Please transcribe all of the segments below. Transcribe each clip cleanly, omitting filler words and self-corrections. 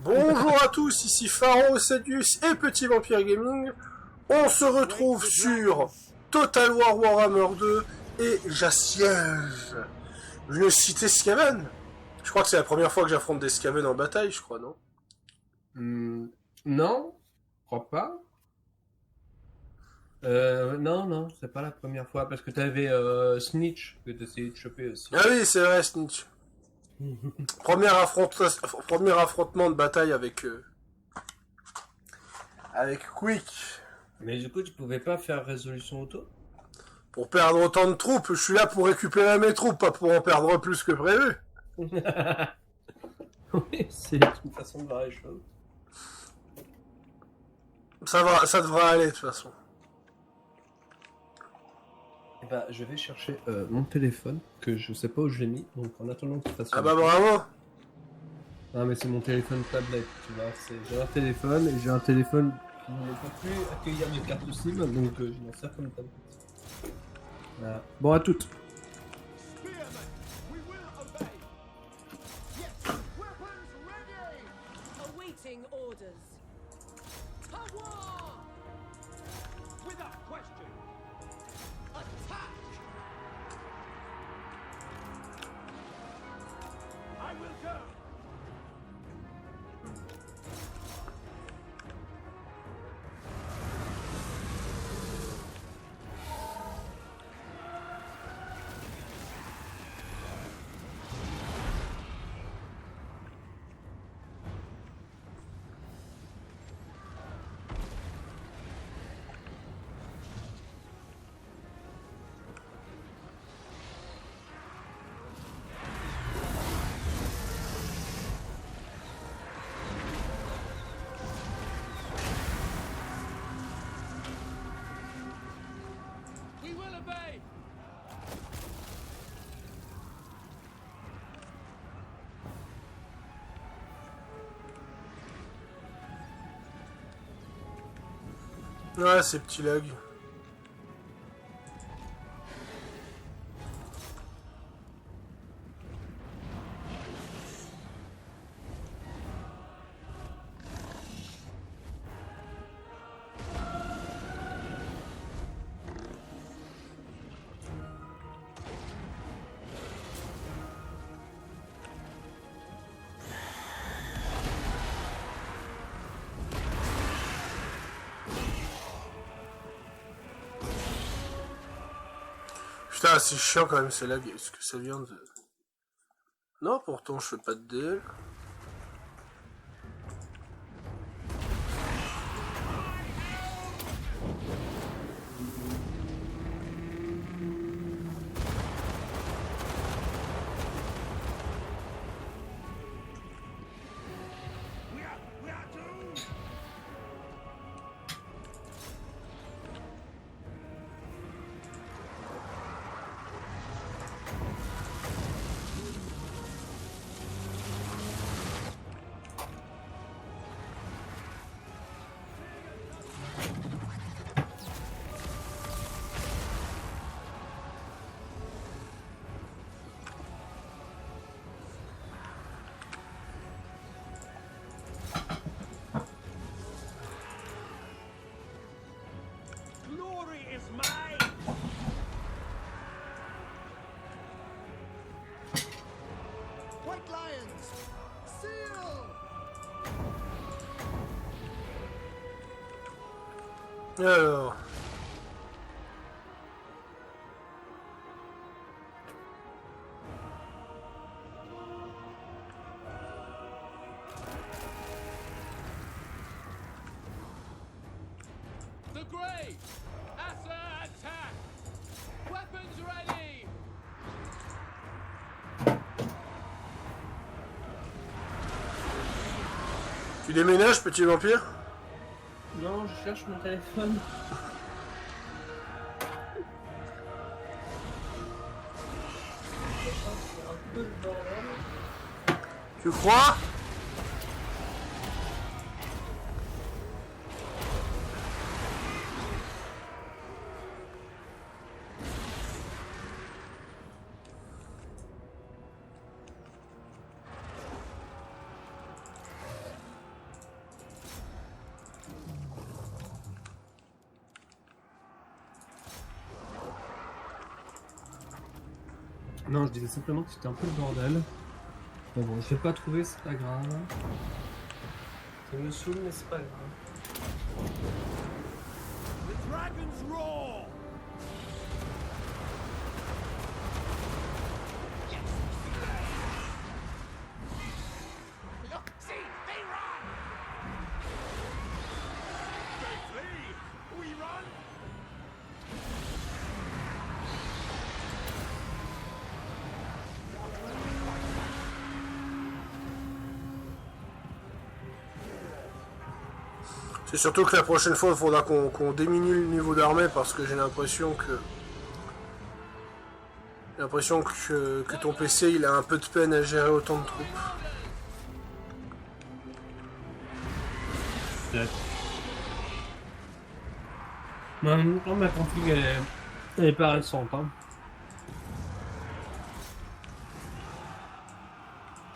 Bonjour à tous, ici Pharaon, Sadius et Petit Vampire Gaming. On se retrouve sur Total War Warhammer 2 et j'assiège le site Skaven. Je crois que c'est la première fois que j'affronte des Skaven en bataille, je crois, non? Non, je crois pas. Non, c'est pas la première fois, parce que t'avais Snitch que t'essayais de choper aussi. Ah oui, c'est vrai, Snitch. Premier affrontement de bataille avec Quick. Mais du coup, tu pouvais pas faire résolution auto? Pour perdre autant de troupes, je suis là pour récupérer mes troupes, pas pour en perdre plus que prévu. Oui, c'est une façon de voir les choses. Ça devrait aller de toute façon. Et bah, je vais chercher mon téléphone, que je sais pas où je l'ai mis, donc en attendant que tu fasses. Ah bah bravo. Ah, mais c'est mon téléphone tablette, tu vois. J'ai un téléphone et j'ai un téléphone qui ne peut plus accueillir mes cartes SIM, donc je m'en sers comme tablette. Voilà. Bon, à toutes. Awaiting orders. To war! Without question. Attack! I will go. We will obey. Ouais, ces petits lags. Putain, c'est chiant quand même ces lags. Est-ce que ça vient de... Non, pourtant je fais pas de DL. Glory is mine. White lions. Seal. Alors... The Great. Assa attack. Weapons ready. Tu déménages, petit vampire? Non, je cherche mon téléphone. Tu crois? Non, je disais simplement que c'était un peu le bordel. Mais bon, je l'ai pas trouvé, c'est pas grave. Ça me saoule, mais c'est pas grave. The dragon's roar! Look, see, they run! They flee! We run! C'est surtout que la prochaine fois, il faudra qu'on diminue le niveau d'armée parce que j'ai l'impression que... J'ai l'impression que ton PC, il a un peu de peine à gérer autant de troupes. Peut-être. Mais en même temps, ma config, elle est pas récente, hein.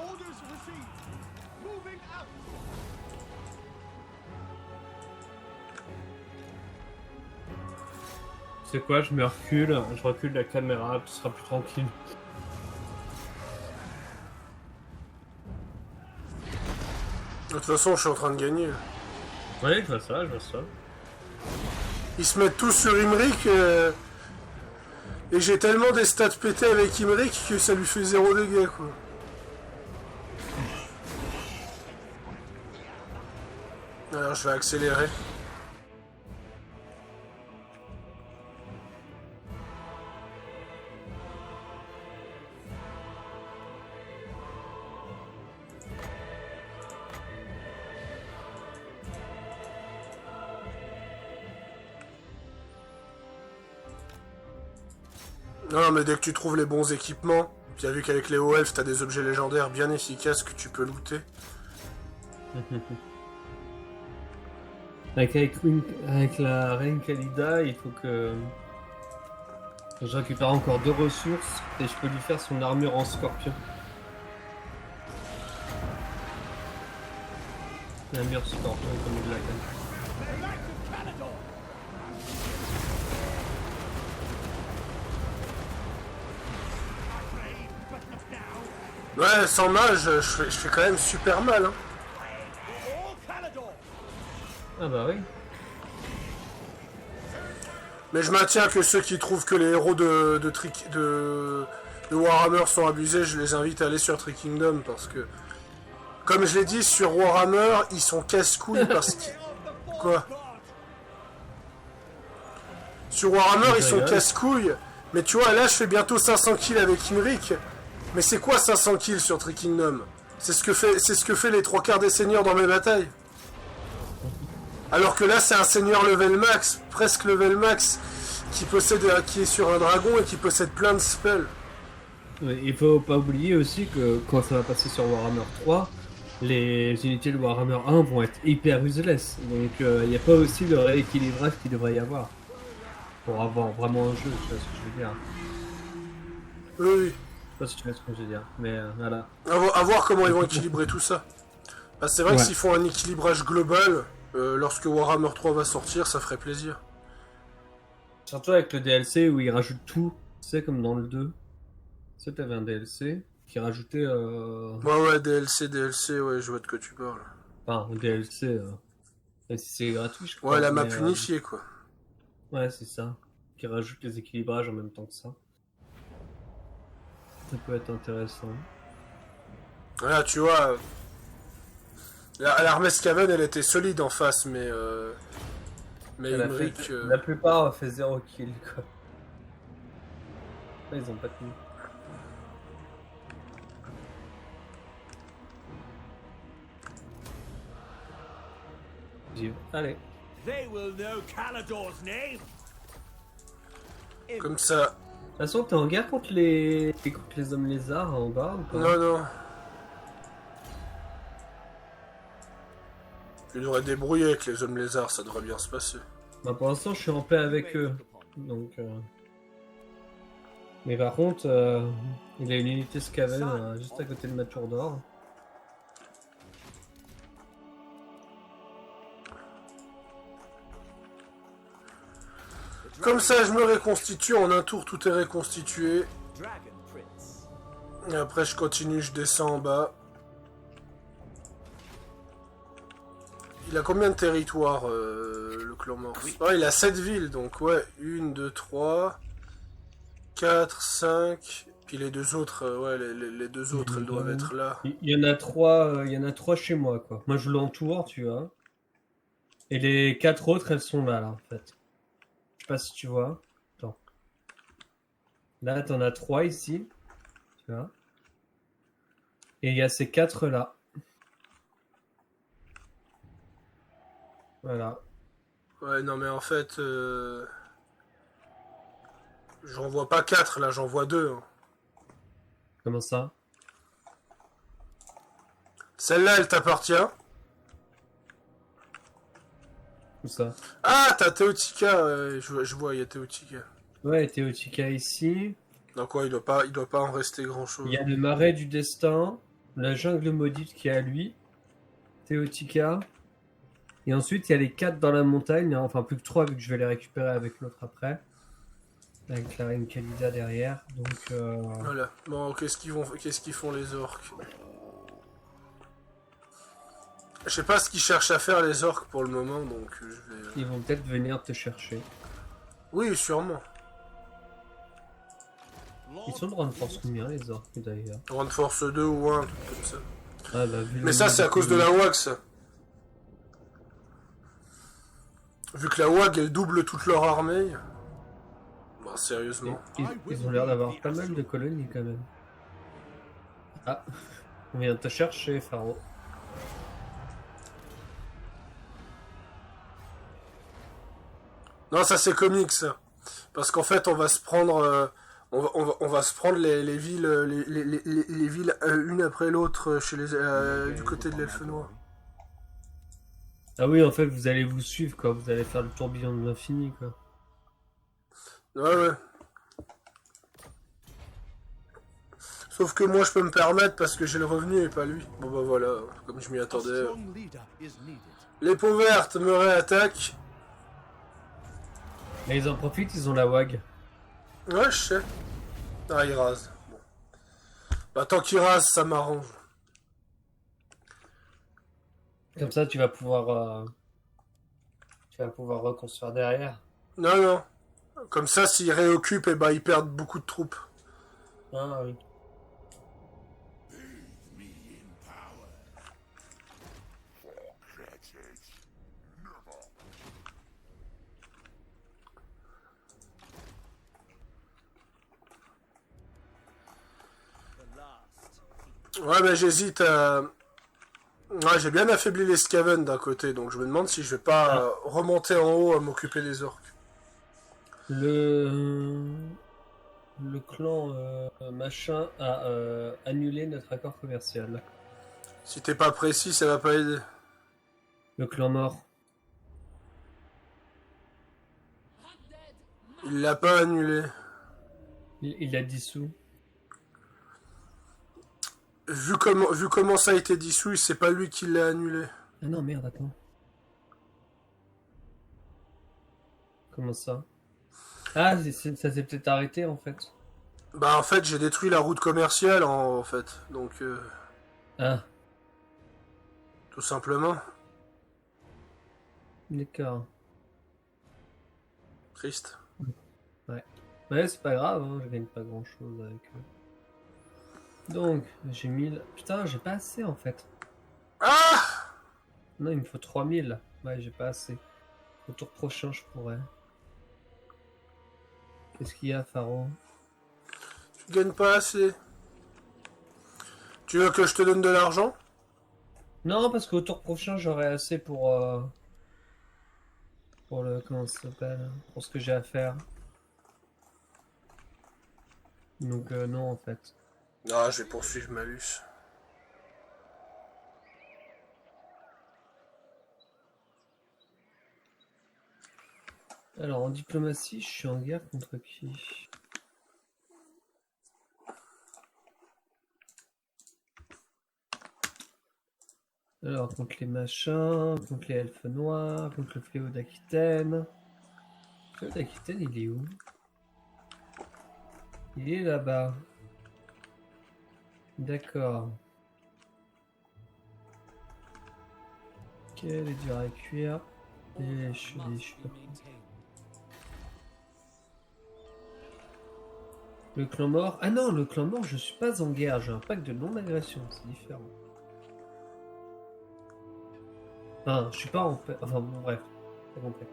Orders received! Moving out! C'est quoi, je recule la caméra, tu seras plus tranquille. De toute façon, je suis en train de gagner. Là. Ouais, je vois ça, je vois ça. Ils se mettent tous sur Imric et j'ai tellement des stats pétés avec Imric que ça lui fait 0 dégâts quoi. Alors je vais accélérer. Non mais dès que tu trouves les bons équipements, tu as vu qu'avec les hauts elfes t'as des objets légendaires bien efficaces que tu peux looter. Avec la reine Kalida, il faut que je récupère encore 2 ressources et je peux lui faire son armure en scorpion. L'armure scorpion comme il l'a gagne. The Knights of Caledon! Afraid, but not now. Ouais, sans mage, je fais quand même super mal. Hein. For all Caledon! Ah bah oui. Mais je maintiens que ceux qui trouvent que les héros de Warhammer sont abusés, je les invite à aller sur Tree Kingdom parce que, comme je l'ai dit, sur Warhammer, ils sont casse-couilles parce qu'ils... Quoi? Sur Warhammer, ils sont casse-couilles, mais tu vois, là, je fais bientôt 500 kills avec Imric, mais c'est quoi 500 kills sur Tree Kingdom? C'est ce que fait les 3/4 des seigneurs dans mes batailles. Alors que là, c'est un seigneur level max, presque level max, qui est sur un dragon et qui possède plein de spells. Ouais, il faut pas oublier aussi que quand ça va passer sur Warhammer 3, les unités de Warhammer 1 vont être hyper useless. Donc il n'y a pas aussi le rééquilibrage qu'il devrait y avoir. Pour avoir vraiment un jeu, tu vois ce que je veux dire. Oui. Je sais pas si tu vois ce que je veux dire, mais voilà. À voir comment ils vont équilibrer tout ça. Bah, c'est vrai que s'ils font un équilibrage global, lorsque Warhammer 3 va sortir, ça ferait plaisir. Surtout avec le DLC où ils rajoutent tout, tu sais, comme dans le 2. Tu sais, t'avais un DLC qui rajoutait... Ouais, DLC, ouais, je vois de quoi tu parles. Enfin, un DLC, même si c'est gratuit, je crois. Ouais, la map mais, unifiée, quoi. Ouais, c'est ça. Qui rajoute les équilibrages en même temps que ça. Ça peut être intéressant. Là, tu vois... L'armée Skaven, elle était solide en face, mais Imric... La plupart ont fait 0 kill, quoi. Là, ils ont pas tenu. Allez. They will know Caledor's name! Comme ça... De toute façon, t'es en guerre contre les hommes lézards en bas ou pas? Non. Tu devrais te débrouiller avec les hommes lézards, ça devrait bien se passer. Bah, pour l'instant, je suis en paix avec eux. Donc, mais par contre, il a une unité Skaven juste à côté de ma tour d'or. Comme ça, je me réconstitue. En un tour, tout est réconstitué. Dragon Prince. Et après, je continue, je descends en bas. Il a combien de territoires, le clan Morse? Ouais, il a 7 villes, donc ouais. 1, 2, 3, 4, 5... Puis les deux autres, ouais, les deux autres, elles doivent être là. Il y en a trois, il y en a trois chez moi, quoi. Moi, je l'entoure, tu vois. Et les quatre autres, elles sont là, en fait. Je sais pas si tu vois. Attends. Là, t'en as trois ici. Tu vois. Et il y a ces quatre là. Voilà. Ouais, non, mais en fait, j'en vois pas 4, là, j'en vois 2. Hein. Comment ça? Celle-là, elle t'appartient. Où ça? Ah, t'as Teotika, je vois, il y a Teotika. Ouais, Teotika ici. Donc ouais, il doit pas en rester grand-chose. Il y a le marais du destin. La jungle maudite qui est à lui. Teotika. Et ensuite, il y a les quatre dans la montagne. Hein. Enfin, plus que trois, vu que je vais les récupérer avec l'autre après. Avec la reine Kalida derrière. Donc, Voilà. Bon, qu'est-ce qu'ils font les orques? Je sais pas ce qu'ils cherchent à faire les orques pour le moment, donc je vais... ils vont peut-être venir te chercher. Oui, sûrement. Ils sont de rang de force combien, les orques, d'ailleurs? Grande force 2 ou 1, un truc comme ça. Ah, bah, vu Mais le ça, nombre c'est à cause de la WAG, ça. Vu que la WAG, elle double toute leur armée. Bah, sérieusement. Ils ont l'air d'avoir pas mal de colonies, quand même. Ah, on vient te chercher, Pharaon. Non, ça c'est comique, ça. Parce qu'en fait, on va se prendre... on va se prendre les villes, les villes une après l'autre chez du côté de l'Elfe Noir. Ah oui, en fait, vous allez vous suivre, quoi. Vous allez faire le tourbillon de l'infini, quoi. Ouais, ouais. Sauf que moi, je peux me permettre parce que j'ai le revenu et pas lui. Bon, bah voilà, comme je m'y attendais. Les peaux vertes me réattaquent. Mais ils en profitent, ils ont la WAG. Ouais, je sais. Ah, ils rasent. Bon. Bah, tant qu'ils rasent, ça m'arrange. Comme ça, tu vas pouvoir reconstruire derrière. Non, non. Comme ça, s'ils réoccupent, et bah, ils perdent beaucoup de troupes. Ah oui. Ouais, mais j'hésite à... Ouais, j'ai bien affaibli les Skaven d'un côté, donc je me demande si je vais pas remonter en haut à m'occuper des orques. Le clan machin a annulé notre accord commercial. Si t'es pas précis, ça va pas aider. Le clan mort. Il l'a pas annulé. Il l'a dissous. Vu comment ça a été dissous, c'est pas lui qui l'a annulé. Ah non, merde, attends. Comment ça? Ah, ça s'est peut-être arrêté en fait. Bah en fait, j'ai détruit la route commerciale en fait, donc Ah, tout simplement. d'accord. Triste. Ouais. Ouais, c'est pas grave, hein, je gagne pas grand chose avec eux. Donc, j'ai 1000. Putain, j'ai pas assez en fait. Ah! Non, il me faut 3000. Ouais, j'ai pas assez. Au tour prochain, je pourrais. Qu'est-ce qu'il y a, Pharaon? Tu gagnes pas assez. Tu veux que je te donne de l'argent? Non, parce qu'au tour prochain, j'aurai assez pour le. Comment ça s'appelle? Pour ce que j'ai à faire. Donc, non, en fait. Ah, je vais poursuivre Malus. Alors, en diplomatie, je suis en guerre contre qui? Alors, contre les machins, contre les elfes noirs, contre le fléau d'Aquitaine. Le fléau d'Aquitaine, il est où? Il est là-bas. D'accord. Ok, les durs à cuire. Et je suis Le clan mort. Ah non, le clan mort, je suis pas en guerre. J'ai un pack de non-agression. C'est différent. Enfin, je suis pas en paix. Enfin, bon, bref. T'as compris.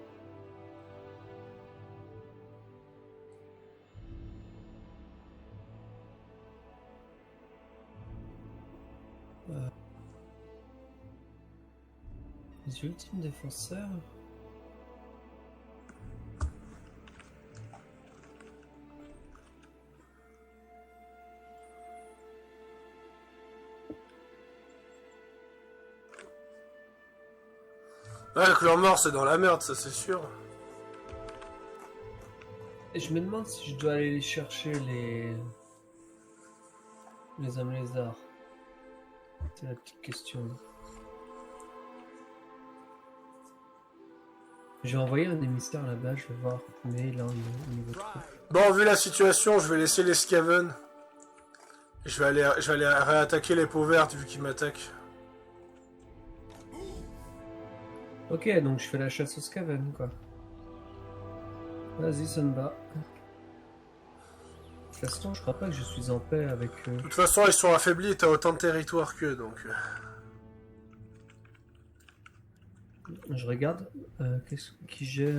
Les ultimes défenseurs. Ouais, le clan mort, c'est dans la merde, ça c'est sûr. Et je me demande si je dois aller chercher les hommes lézards. C'est la petite question. J'ai envoyé un émissaire là-bas, je vais voir. Mais là, au niveau truc. Bon, vu la situation, je vais laisser les Skaven. Je vais aller réattaquer les peaux vertes vu qu'ils m'attaquent. Ok, donc je fais la chasse aux Skaven, quoi. Vas-y, ça me va. De toute façon, je crois pas que je suis en paix avec eux. De toute façon, ils sont affaiblis et t'as autant de territoire qu'eux, donc... Je regarde. Qu'est-ce qui j'ai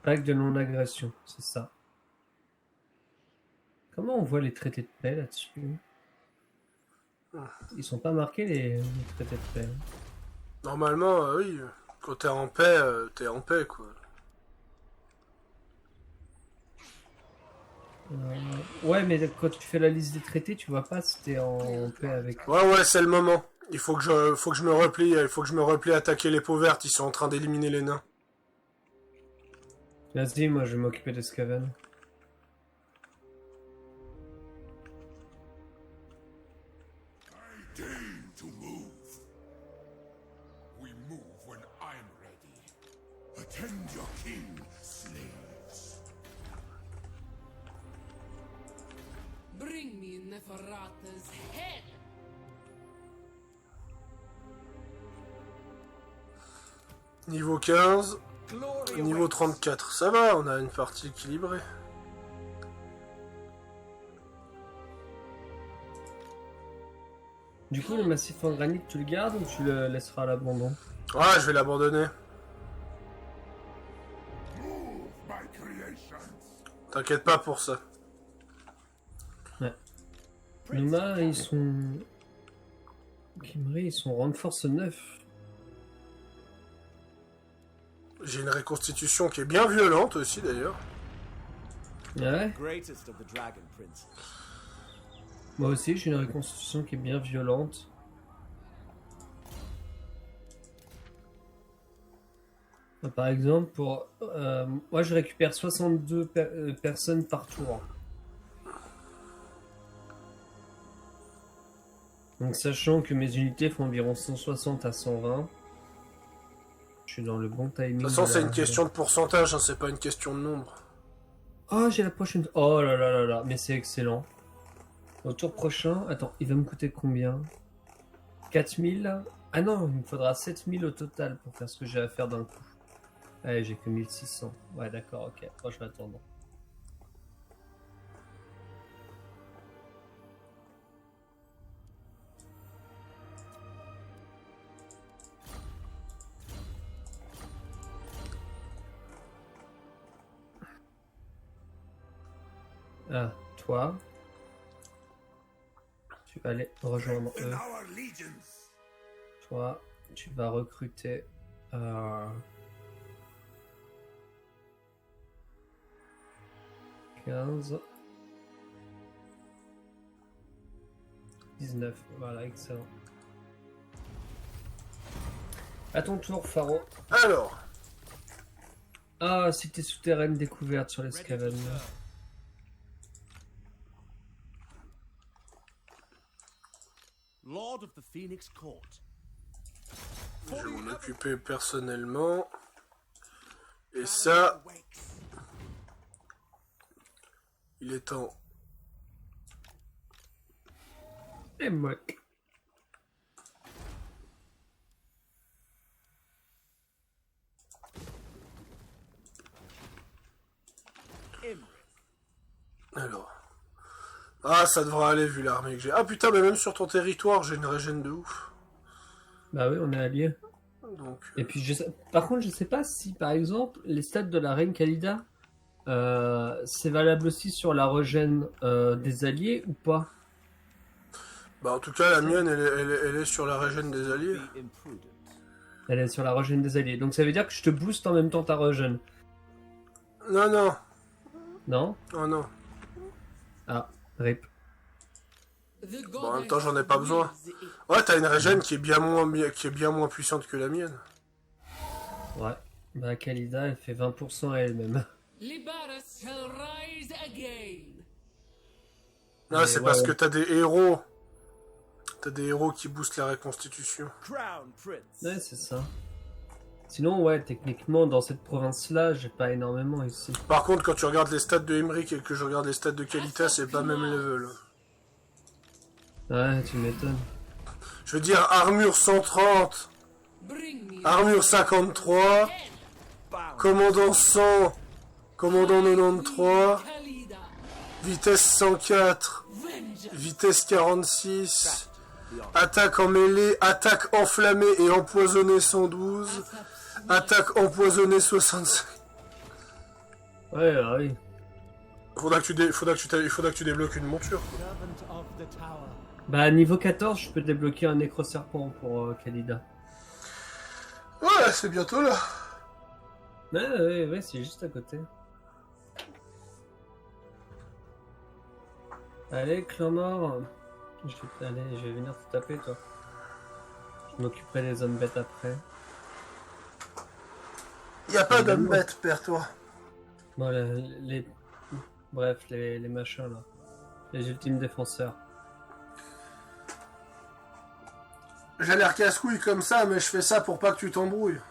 Pack de non-agression, c'est ça. Comment on voit les traités de paix là-dessus? Ils sont pas marqués les traités de paix. Normalement, oui. Quand t'es en paix, quoi. Ouais, mais quand tu fais la liste des traités, tu vois pas si t'es en paix avec. Ouais, c'est le moment. Il faut que je me replie, attaquer les peaux vertes. Ils sont en train d'éliminer les nains. Vas-y, moi je vais m'occuper des Skaven. To move. We move when I'm ready. Attend your king, slaves. Bring me Neferata's head. Niveau 15, Glory niveau awaits. 34. Ça va, on a une partie équilibrée. Du coup, le massif en granit, tu le gardes ou tu le laisseras à l'abandon? Ouais, je vais l'abandonner. Move, my creations. T'inquiète pas pour ça. Numa, ils sont. Kimri, ils sont rang de force 9. J'ai une reconstitution qui est bien violente aussi, d'ailleurs. Ouais. Greatest of the Dragon Princes. Moi aussi, j'ai une reconstitution qui est bien violente. Par exemple, moi je récupère 62 personnes par tour. Donc sachant que mes unités font environ 160 à 120, je suis dans le bon timing. De toute façon, c'est une question de pourcentage, hein, c'est pas une question de nombre. Oh, j'ai la prochaine. Oh là là là là, mais c'est excellent. Au tour prochain, attends, il va me coûter combien? 4000? Ah non, il me faudra 7000 au total pour faire ce que j'ai à faire d'un coup. Allez, j'ai que 1600. Ouais, d'accord, ok. Moi, je vais attendre. Ah, toi. Tu vas aller rejoindre In eux. our legions. Toi, tu vas recruter. 15. 19. Voilà, excellent. À ton tour, Pharaon. Alors, Ah, cité souterraine découverte sur les Ready to Skaven. serve. Lord of the Phoenix Court. je vais m'en occuper personnellement. Et ça, il est temps Et moque. Alors. Ah, ça devrait aller vu l'armée que j'ai. Ah putain, mais même sur ton territoire, j'ai une régène de ouf. Bah oui, on est alliés. Donc, Et puis, par contre, je sais pas si, par exemple, les stats de la reine Khalida, c'est valable aussi sur la régène des alliés ou pas? bah en tout cas, la mienne, elle est sur la régène des alliés. Be imprudent. Elle est sur la régène des alliés. Donc ça veut dire que je te booste en même temps ta régène. Non, non. Non? Oh non. Ah, rip. Bon, en même temps, j'en ai pas besoin. Ouais, t'as une régène qui est bien moins puissante que la mienne. Ouais. Bah Khalida, elle fait 20% à elle-même. Libaras shall rise again. Non, Mais c'est ouais, parce ouais. que t'as des héros. T'as des héros qui boostent la reconstitution. Crown Prince. Ouais, c'est ça. Sinon, ouais, techniquement, dans cette province-là, j'ai pas énormément ici. Par contre, quand tu regardes les stats de Emmerich et que je regarde les stats de Kalita, c'est pas même level. Ouais, tu m'étonnes. Je veux dire, armure 130, Bring me armure 53, commandant 100, commandant 93, Khalida. vitesse 104, Vengeance. vitesse 46, attaque en mêlée, attaque enflammée et empoisonnée 112, attaque empoisonnée 65. Ouais, ah oui. Faudra que tu débloques une monture. Servant of the tower. Bah, niveau 14, je peux débloquer un nécroserpent pour Khalida. Ouais, c'est bientôt là. Ouais, c'est juste à côté. Allez, clan mort. Allez, je vais venir te taper, toi. Je m'occuperai des hommes bêtes après. Y a pas d'homme bête, perds-toi. Bon, bref, les machins, là. Les ultimes défenseurs. J'ai l'air casse-couille comme ça, mais je fais ça pour pas que tu t'embrouilles.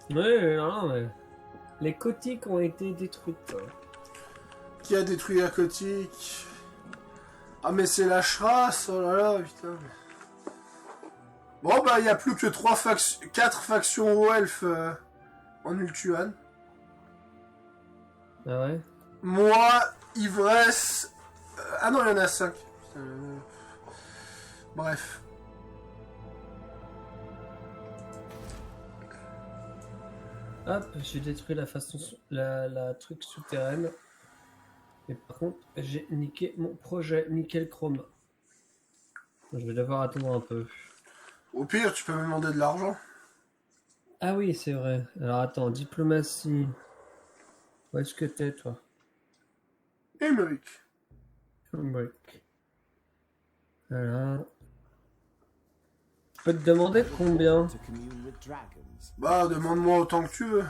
Ouais, non, mais... Les cotiques ont été détruites. Qui a détruit la Cotique? Ah, mais c'est la Shras, oh là là, putain. Bon, bah, y a plus que 4 factions au elfe en Ultuan. Ah ouais? Moi, Ivresse... Ah non, il y en a 5. Bref. Hop, j'ai détruit la truc souterraine. Et par contre, j'ai niqué mon projet Nickel Chrome. Je vais devoir attendre un peu. Au pire, tu peux me demander de l'argent. Ah oui, c'est vrai. Alors attends, diplomatie. Où est-ce que t'es, toi? Emmerich. Break. Voilà. Je peux te demander combien? To commune with dragons. Bah, demande-moi autant que tu veux.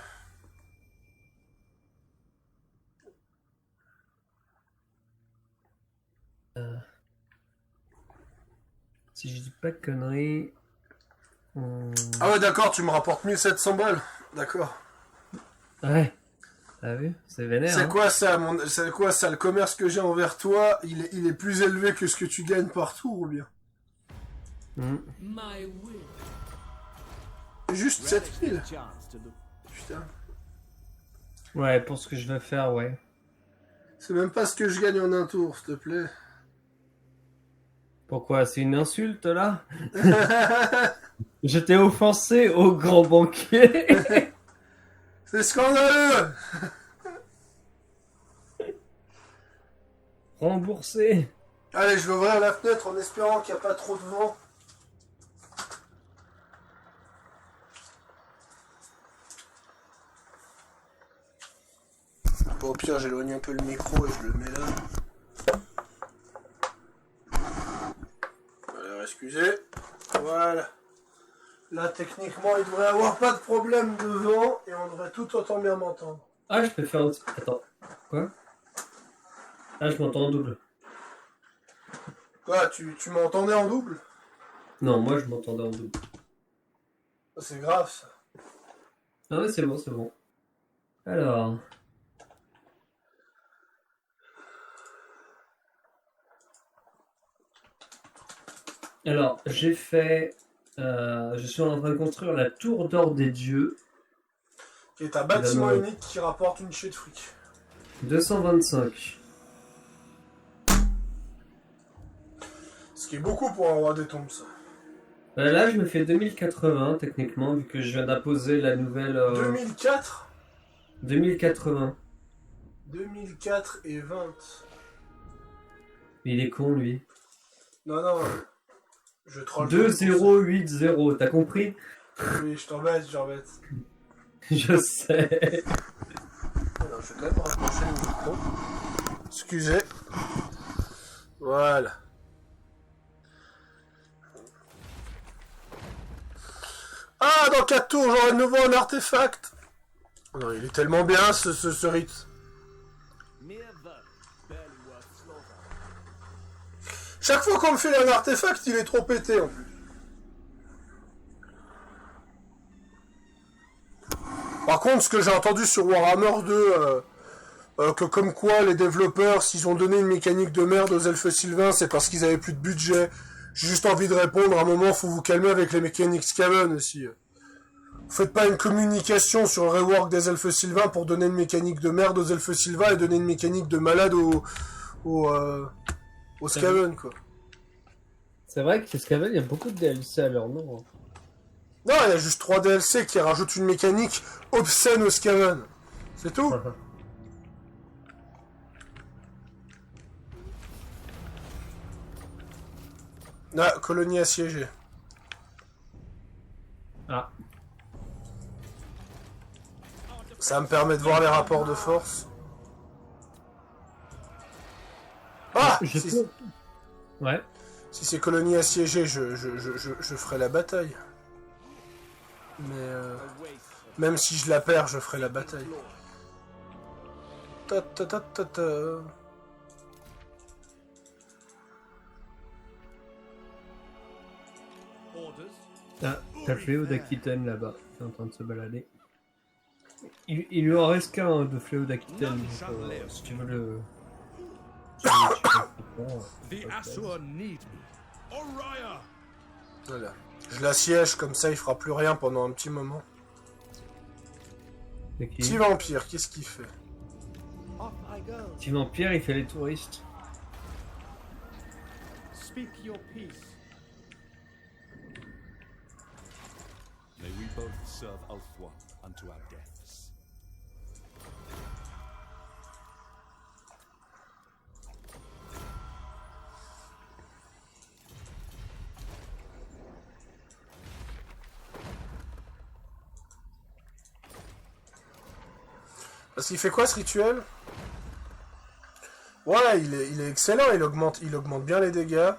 Si je dis pas de conneries... Ah ouais, d'accord, tu me rapportes 1700 balles. D'accord. Ouais. T'as vu? C'est vénère. C'est hein. quoi ça, c'est quoi ça, le commerce que j'ai envers toi, il est plus élevé que ce que tu gagnes par tour, ou bien? Hmm. My will. Juste 7000. Chance to look. Putain. Ouais, pour ce que je veux faire, ouais. C'est même pas ce que je gagne en un tour, s'il te plaît. Pourquoi? C'est une insulte, là? Je t'ai offensé au grand banquier. C'est scandaleux. Remboursé. Allez, je vais ouvrir la fenêtre en espérant qu'il n'y a pas trop de vent. Bon, au pire, j'éloigne un peu le micro et je le mets là. Alors, excusez. Voilà. Là, techniquement, il devrait avoir pas de problème de vent et on devrait tout autant bien m'entendre. Ah, je peux faire un... Attends. Quoi? Ah, je m'entends en double. Quoi, tu m'entendais en double? Non, moi, je m'entendais en double. C'est grave, ça. Ah ouais, c'est bon, c'est bon. Alors... Alors, j'ai fait... je suis en train de construire la tour d'or des dieux. Qui est un bâtiment Évidemment. unique qui rapporte une chier de fric. 225. Ce qui est beaucoup pour un roi des tombes, ça. Là, je me fais 2080, techniquement, vu que je viens d'imposer la nouvelle... 2004 2080. 2004 et 20. Il est con, lui. Non, non. Je troll. 2080, t'as compris? Oui, je t'embête, j'embête. Je sais. Alors, je vais quand même rapprocher le micro. Excusez. Voilà. Ah, dans 4 tours, j'aurai de nouveau un artefact. Non, il est tellement bien, ce rite. Mere vermin, barely worth slaughter. Chaque fois qu'on me fait un artefact, il est trop pété, en plus. Par contre, ce que j'ai entendu sur Warhammer 2, que comme quoi les développeurs, s'ils ont donné une mécanique de merde aux elfes sylvains, c'est parce qu'ils avaient plus de budget. J'ai juste envie de répondre, à un moment, faut vous calmer avec les mécaniques Skaven aussi. Vous faites pas une communication sur le rework des elfes sylvains pour donner une mécanique de merde aux elfes sylvains et donner une mécanique de malade aux Skaven, quoi. C'est vrai que Skaven, il y a beaucoup de DLC à leur nom. Non, il y a juste 3 DLC qui rajoutent une mécanique obscène aux Skaven. C'est tout. Ah, colonie assiégée. Ah. Ça me permet de voir les rapports de force. Ah Je si, peux... Ouais. si c'est colonie assiégée, je ferai la bataille. Mais même si je la perds, je ferai la bataille. Ta ta ta ta ta. Orders. Ah, t'as le fléau d'Aquitaine là-bas, qui est en train de se balader. Il lui en reste qu'un de fléau d'Aquitaine, donc, si tu veux le... si tu veux le tuer, The Asur need me. Oriah! Voilà. Je l'assiège, comme ça il fera plus rien pendant un petit moment. c'est qui Petit vampire, qu'est-ce qu'il fait? Off I go. Petit vampire, il fait les touristes. Speak your peace. May we both serve Ulthwa unto our deaths. Parce qu'il fait quoi ce rituel? Ouais, il est excellent, il augmente bien les dégâts.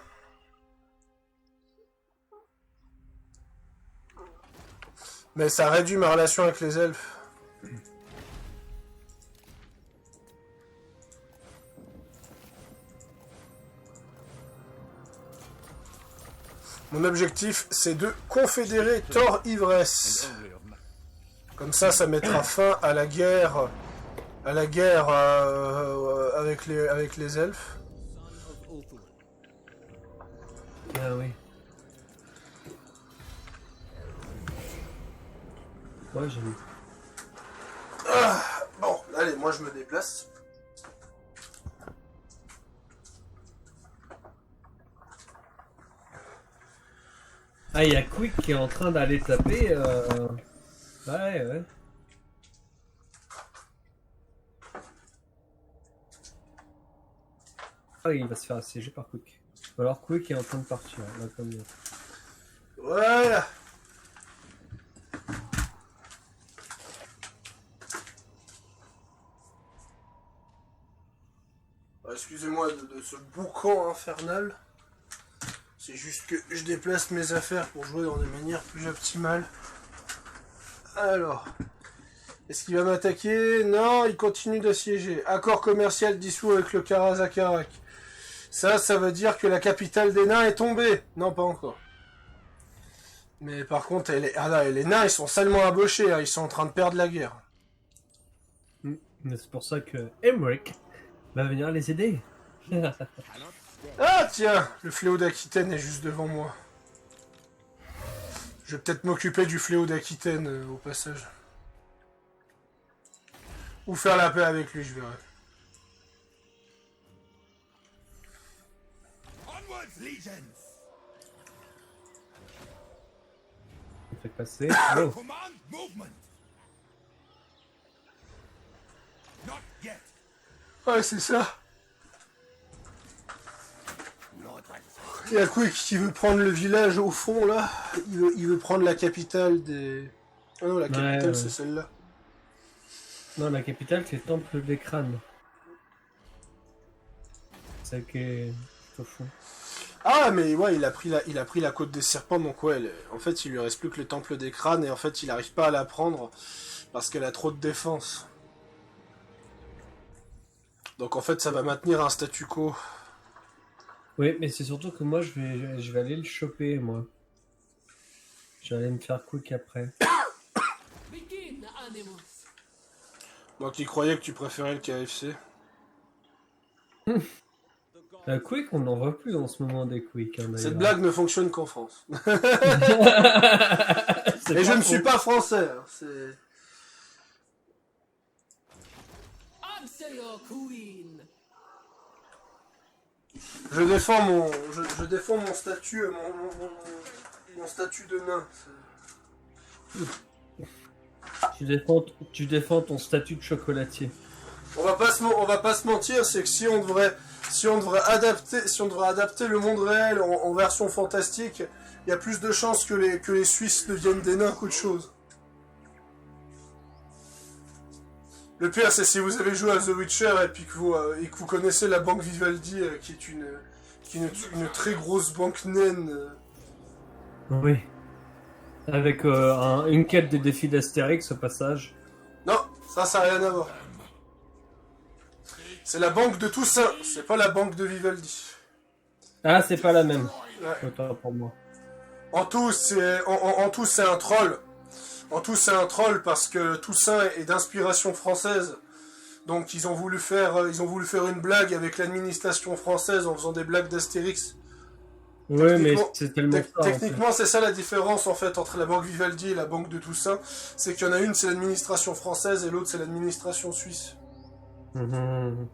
Mais ça réduit ma relation avec les elfes. Mon objectif, c'est de confédérer Thor Ivresse. Only of ma- Comme ça mettra fin à la guerre, avec les elfes. Son of Ulthul. Ah oui. Ouais, j'ai vu. Bon, allez, moi je me déplace. Ah, il y a Quick qui est en train d'aller taper. Ouais, ouais. Ah, il va se faire assiéger par Quick. Ou alors Quick est en train de partir. Là, comme... Voilà. Excusez-moi de ce boucan infernal. C'est juste que je déplace mes affaires pour jouer dans des manières plus optimales. Alors. Est-ce qu'il va m'attaquer? Non, il continue d'assiéger. Accord commercial dissous avec le Karazakarak. Ça veut dire que la capitale des nains est tombée. Non, pas encore. Mais par contre, les nains, ils sont salement abochés. Hein. Ils sont en train de perdre la guerre. Mais c'est pour ça que Emmerich va venir les aider. Cannot Ah tiens, le fléau d'Aquitaine est juste devant moi. Je vais peut-être m'occuper du fléau d'Aquitaine au passage. Ou faire la paix avec lui, je verrai. Onwards, legions! On fait passer. Oh. Command movement! Not yet! Ouais, c'est ça. Lord Ransom. Il y a Quick qui veut prendre le village au fond, là. Il veut prendre la capitale des... Ah non, la capitale, ouais. c'est celle-là. Non, la capitale, c'est Temple des Crânes. C'est ça qui est au fond. Ah, mais ouais, il a pris la côte des serpents, donc ouais, en fait, il lui reste plus que le temple des crânes, et en fait, il arrive pas à la prendre, parce qu'elle a trop de défense. Donc en fait, ça va maintenir un statu quo. Oui, mais c'est surtout que moi, je vais aller le choper, moi. Je vais aller me faire quick après. Begin, Animus. Moi qui croyais que tu préférais le KFC. Quick, on n'en voit plus en ce moment des quick. Hein, Cette d'ailleurs. blague ne fonctionne qu'en France. C'est Et je pas ne faux. suis pas français. Hein, c'est... Answer your queen. Je défends mon statut, mon statut de nain. Tu défends ton statut de chocolatier. On va pas se mentir, c'est que si on devrait adapter le monde réel en version fantastique, il y a plus de chances que les Suisses deviennent des nains qu'autre chose. Le pire, c'est si vous avez joué à The Witcher et puis que vous connaissez la banque Vivaldi, qui est une très grosse banque naine. Oui. Avec une quête des défis d'Astérix au passage. Non, ça n'a rien à voir. C'est la banque de Toussaint, c'est pas la banque de Vivaldi. Ah, c'est pas la même. Ouais. Autant pour moi. En tout, c'est un troll. En tout, c'est un troll parce que Toussaint est d'inspiration française. Donc ils ont voulu faire une blague avec l'administration française en faisant des blagues d'Astérix. Ouais, mais c'est tellement ça. Techniquement, c'est ça la différence en fait entre la banque Vivaldi et la banque de Toussaint, c'est qu'il y en a une c'est l'administration française et l'autre c'est l'administration suisse. En fait. Mhm.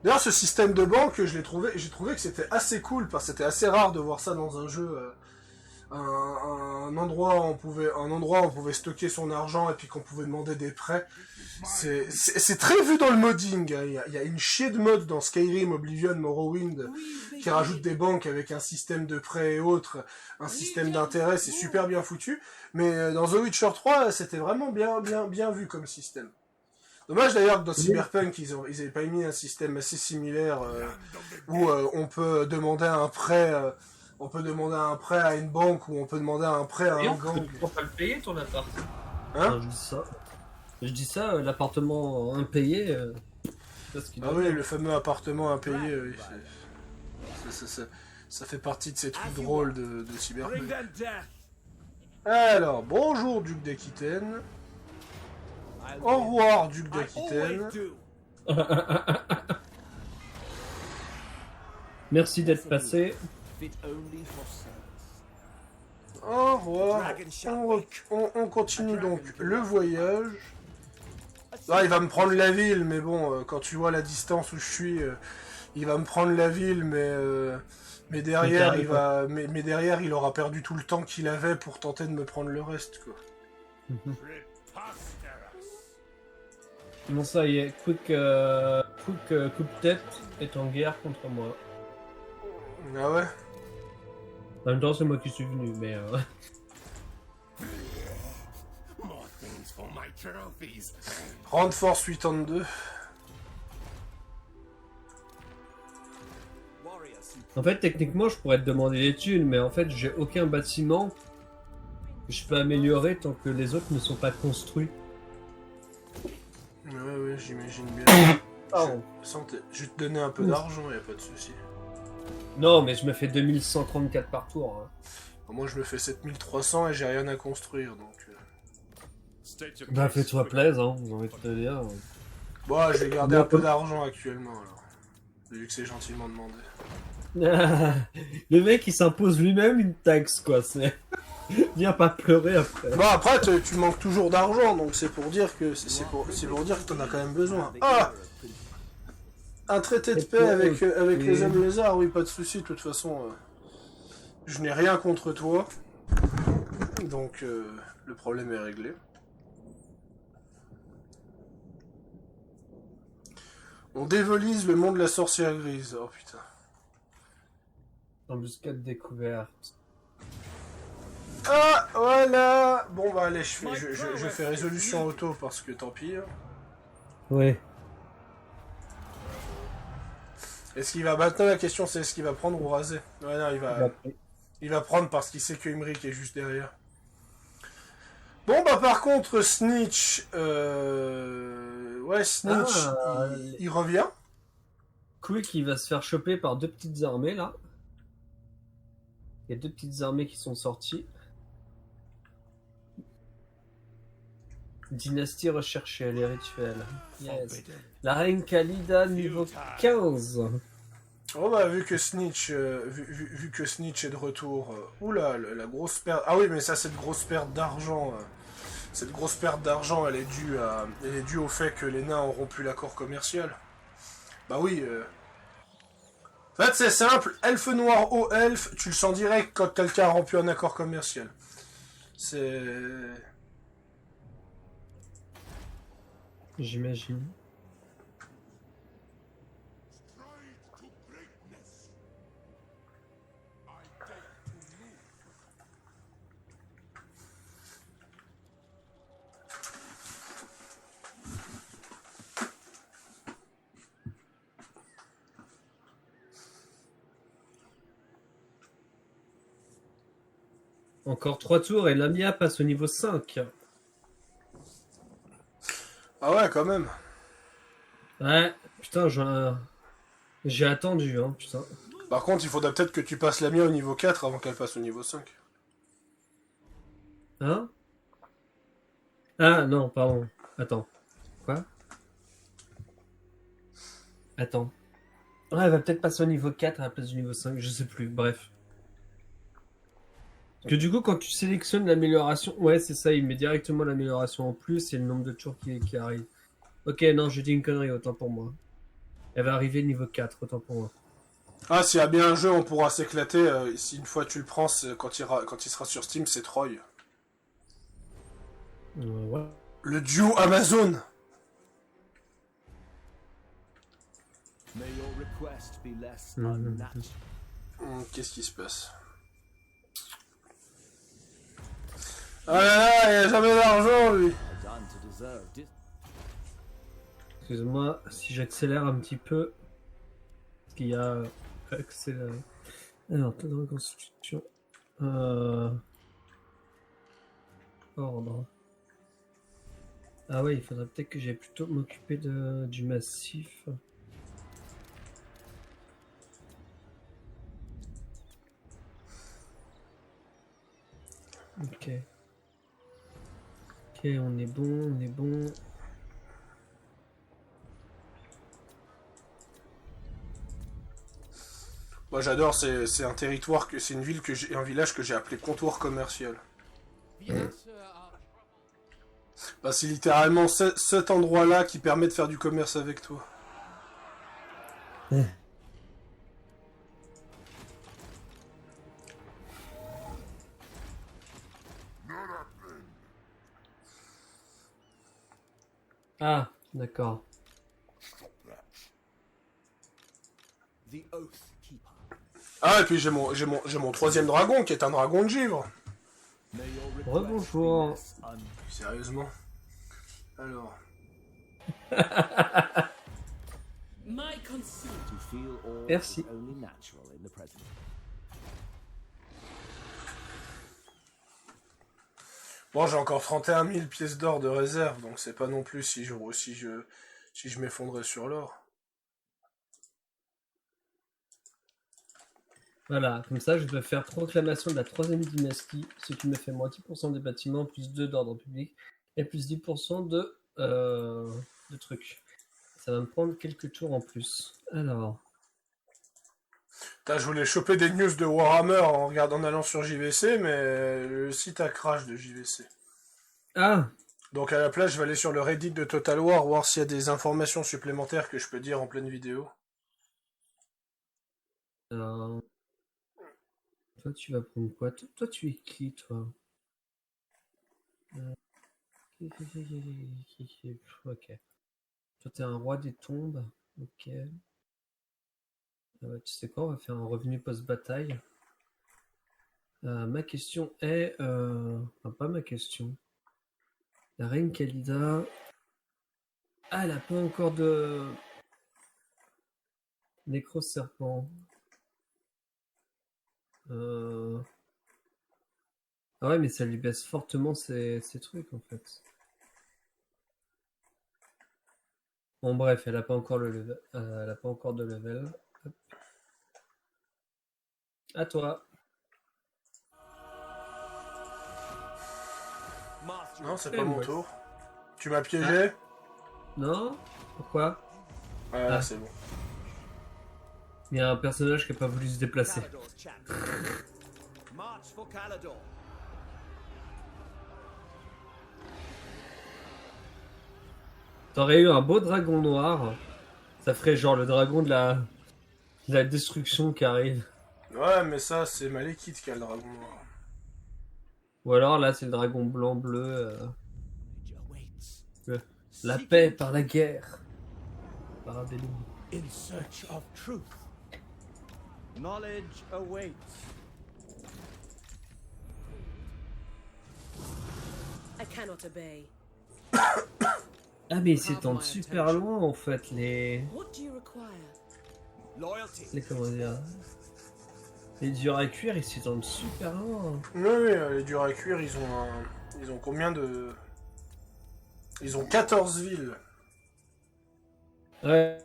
D'ailleurs, ce système de banque, j'ai trouvé que c'était assez cool parce que c'était assez rare de voir ça dans un jeu. Un endroit où on pouvait stocker son argent et puis qu'on pouvait demander des prêts. C'est très vu dans le modding. Hein. Il y a une chier de mods dans Skyrim, Oblivion, Morrowind qui rajoute des banques avec un système de prêts et autres, un système d'intérêt. C'est super bien foutu. Mais dans The Witcher 3, c'était vraiment bien vu comme système. Dommage d'ailleurs que dans Cyberpunk, ils avaient pas mis un système assez similaire où on peut demander un prêt. On peut demander un prêt à une banque ou on peut demander un prêt à un gang. Tu peux pas le payer ton appart. Hein? Non, je dis ça, l'appartement impayé. Ah oui, le fameux appartement impayé, oui, ça fait partie de ces trucs drôles de Bring Cyberpunk. them death! Alors, bonjour Duc d'Aquitaine. Au revoir Duc d'Aquitaine. do. Merci d'être passé. Fit only for souls. Au revoir. On continue donc le voyage. Là, il va me prendre la ville, mais bon, quand tu vois la distance où je suis, il va me prendre la ville, mais derrière, mais derrière, il aura perdu tout le temps qu'il avait pour tenter de me prendre le reste, quoi. Bon, ça y est, Quick Coupe-Tête est en guerre contre moi. Ah ouais? En même temps, c'est moi qui suis venu, mais... More things for my trophies. Rand Force 82. Warriors who En fait, techniquement, je pourrais te demander des thunes, mais en fait, j'ai aucun bâtiment que je peux améliorer tant que les autres ne sont pas construits. Ouais, j'imagine bien. Pardon. Je vais te donner un peu d'argent, y a pas de souci. Non, mais je me fais 2134 par tour. Hein. Moi, je me fais 7300 et j'ai rien à construire, donc... State your Bah case fais-toi quickly. plaisir, hein, j'ai envie de te dire. Bon, je vais garder un peu d'argent actuellement alors. Vu que c'est gentiment demandé. Le mec il s'impose lui-même une taxe quoi, c'est... Viens pas pleurer après. Bon après tu manques toujours d'argent donc c'est pour dire que c'est pour dire que t'en as quand même besoin. Ah, un traité de paix avec les hommes lézards, oui pas de souci. De toute façon, je n'ai rien contre toi, donc le problème est réglé. On dévolise le monde de la sorcière grise. Oh putain. Embuscade découverte. Ah voilà. Bon bah allez, je fais résolution auto parce que tant pis. Ouais. Est-ce qu'il va maintenant la question c'est est-ce qu'il va prendre ou raser? Ouais non il va prendre parce qu'il sait que Imric est juste derrière. Bon bah par contre Snitch ouais Snitch il revient. Quick il va se faire choper par deux petites armées là. Il y a deux petites armées qui sont sorties. Dynastie recherchée, les rituels. Yes. La reine Khalida niveau 15. Oh bah vu que Snitch vu que Snitch est de retour, oula la grosse perte. Ah oui mais ça cette grosse perte d'argent. Cette grosse perte d'argent elle est due au fait que les nains ont rompu l'accord commercial. Bah oui. En fait c'est simple, elfe noir au elfe, tu le sens direct quand quelqu'un a rompu un accord commercial. C'est... J'imagine. Encore 3 tours et Lamia passe au niveau 5. Ah ouais quand même. Ouais, putain, j'ai attendu, hein, putain. Par contre il faudra peut-être que tu passes la mienne au niveau 4 avant qu'elle passe au niveau 5. Hein? Ah, non, pardon. Attends. Quoi? Attends. Ouais, elle va peut-être passer au niveau 4 à la place du niveau 5, je sais plus, bref. Parce que du coup, quand tu sélectionnes l'amélioration... Ouais, c'est ça, il met directement l'amélioration en plus et le nombre de tours qui arrive. Ok, non, je dis une connerie, autant pour moi. Elle va arriver niveau 4, autant pour moi. Ah s'il y a bien un jeu on pourra s'éclater, si une fois tu le prends quand il sera sur Steam c'est Troy. Ouais. Le duo Amazon. May your request be less Mhm. unnatural. Qu'est-ce qui se passe? Ah là là, il a jamais d'argent lui. Done to deserve this. Excuse-moi, si j'accélère un petit peu... Parce qu'il y a... Accéléré. Alors, taux de reconstitution... Ordre. Ah ouais, il faudrait peut-être que j'aille plutôt m'occuper du massif. Ok. Ok, on est bon, on est bon. Moi j'adore, c'est un territoire que c'est une ville que j'ai un village que j'ai appelé comptoir commercial. Bien sûr, Bah c'est littéralement cet endroit-là qui permet de faire du commerce avec toi. Ah, d'accord. The Oath Keeper. Ah et puis j'ai mon troisième dragon qui est un dragon de givre. May your request Rebonjour. be less unnatural. Sérieusement. Alors. my conceit. To feel all Merci. is only natural in the present. Bon j'ai encore 31 000 pièces d'or de réserve donc c'est pas non plus si je m'effondrais sur l'or. Voilà, comme ça je peux faire proclamation de la 3e dynastie, ce qui me fait moins 10% des bâtiments, plus 2 d'ordre public, Et plus 10% de trucs. Ça va me prendre quelques tours en plus. Alors. Putain, je voulais choper des news de Warhammer en allant sur JVC, mais le site a crash de JVC. Ah! Donc à la place, je vais aller sur le Reddit de Total War, voir s'il y a des informations supplémentaires que je peux dire en pleine vidéo. Alors, toi, tu vas prendre quoi? Toi, tu es qui, toi? Ok. Toi, t'es un roi des tombes. Ok. Tu sais quoi? On va faire un revenu post-bataille. Ma question est... Enfin, pas ma question. La reine Khalida... Ah, elle a pas encore de... Nécro-serpent. Ah ouais, mais ça lui baisse fortement ses trucs, en fait. Bon, bref, elle a pas encore le level. Elle a pas encore de level. Hop. À toi. Master Non, of c'est pas mon ouais. tour. Tu m'as piégé? Non? Pourquoi? Ouais, Ah. c'est bon. Il y a un personnage qui a pas voulu se déplacer. Calador's champion. March for Calador. T'aurais eu un beau dragon noir. Ça ferait genre le dragon de la destruction qui arrive. Ouais, mais ça, c'est Malekith qui a le dragon noir. Ou alors là, c'est le dragon blanc-bleu. Knowledge awaits. La Seeking paix par la guerre. Parabellum. in search of truth. Knowledge awaits. I cannot obey. Ah mais ils s'étendent super loin en fait les What do you require? Loyalty. comment dire, les durs à cuire ils s'étendent super loin. Oui, les durs à cuire, ils ont combien de... Ils ont 14 villes. Ouais.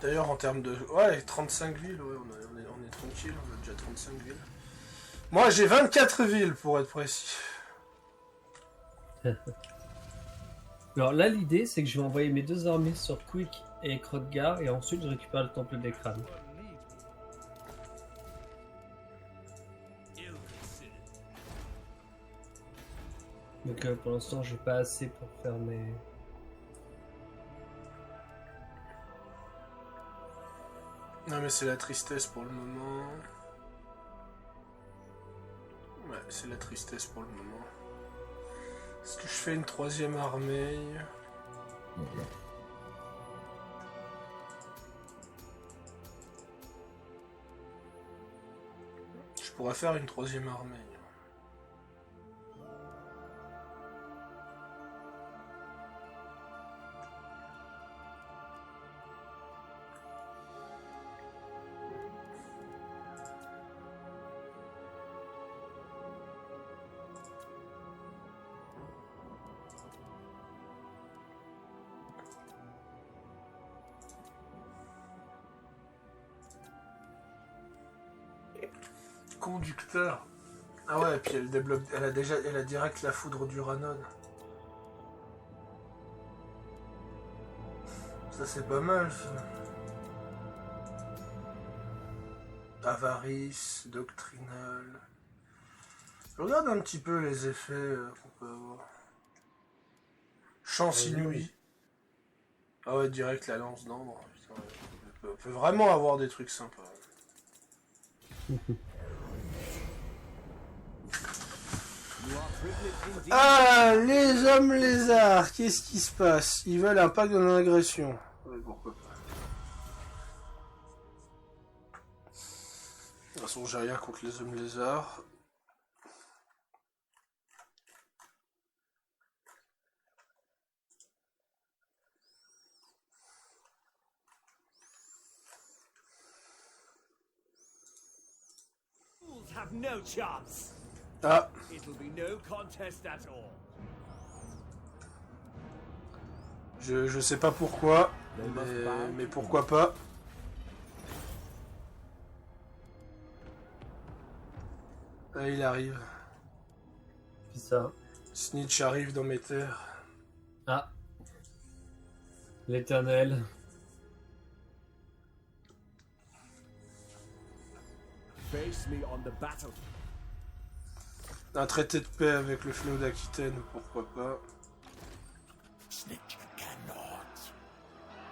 D'ailleurs, en termes de... Ouais, 35 villes, ouais, on est tranquille, on a déjà 35 villes. Moi, j'ai 24 villes, pour être précis. Alors là l'idée c'est que je vais envoyer mes deux armées sur Quick et Krothgar et ensuite je récupère le temple des crânes. Donc pour l'instant j'ai pas assez pour faire mes... Non, mais c'est la tristesse pour le moment. Ouais, c'est la tristesse pour le moment. Est-ce que je fais une troisième armée? Je pourrais faire une troisième armée. Conducteur. Ah ouais, et puis elle débloque, elle a direct la foudre d'Uranon. Ça c'est pas mal ça. Avarice, doctrinal. Je regarde un petit peu les effets qu'on peut avoir. Chance inouïe. Ah ouais, direct la lance d'ambre. Putain, on peut vraiment avoir des trucs sympas. Ah, les hommes lézards, qu'est-ce qui se passe? Ils veulent un pacte de non-agression. Ouais, pourquoi pas. De toute façon, j'ai rien contre les hommes lézards. Fools have no chance. Ah, It'll be no contest at all. je sais pas pourquoi, mais pourquoi pas. Ah, il arrive. Qui ça? Snitch arrive dans mes terres. Ah. L'éternel. Face me on the battle. Un traité de paix avec le flot d'Aquitaine, pourquoi pas.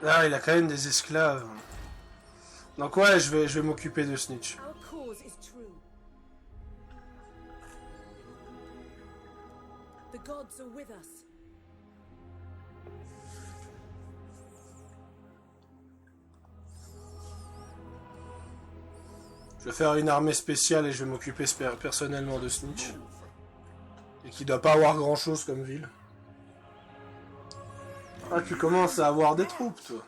Ah, il a quand même des esclaves. Donc ouais, je vais m'occuper de Snitch. Our cause is true. The gods are with us. Je vais faire une armée spéciale et je vais m'occuper personnellement de Snitch. Et qui doit pas avoir grand chose comme ville. Ah, tu commences à avoir des troupes, toi.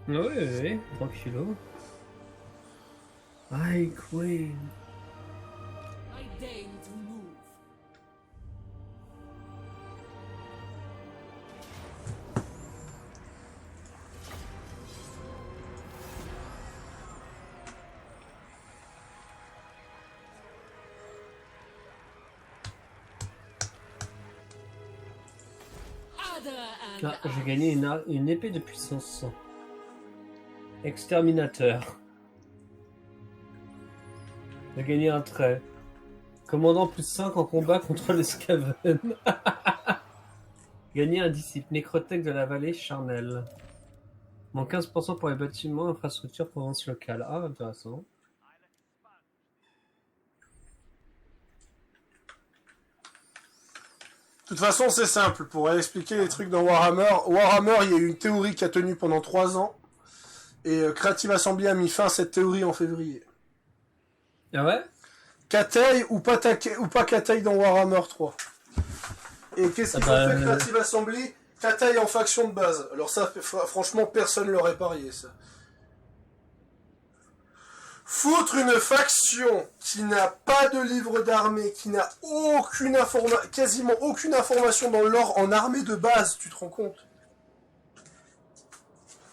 Oui, tranquillo. High Queen. I deign to move. Ah, j'ai gagné une épée de puissance. Exterminateur. J'ai gagné un trait. Commandant plus 5 en combat contre les Skaven. Gagné un disciple. Nécrothèque de la vallée charnelle. Moins 15% pour les bâtiments, infrastructures, province locale. Ah, intéressant. De toute façon, c'est simple. Pour expliquer les trucs dans Warhammer, il y a eu une théorie qui a tenu pendant 3 ans. Et Creative Assembly a mis fin à cette théorie en février. Ah ouais? Katei ou pas Katei dans Warhammer 3. Et qu'est-ce qu'ils ont fait Creative Assembly? Katei en faction de base. Alors ça, franchement, personne ne l'aurait parié, ça. Foutre une faction qui n'a pas de livre d'armée, qui n'a quasiment aucune information dans le lore en armée de base, tu te rends compte?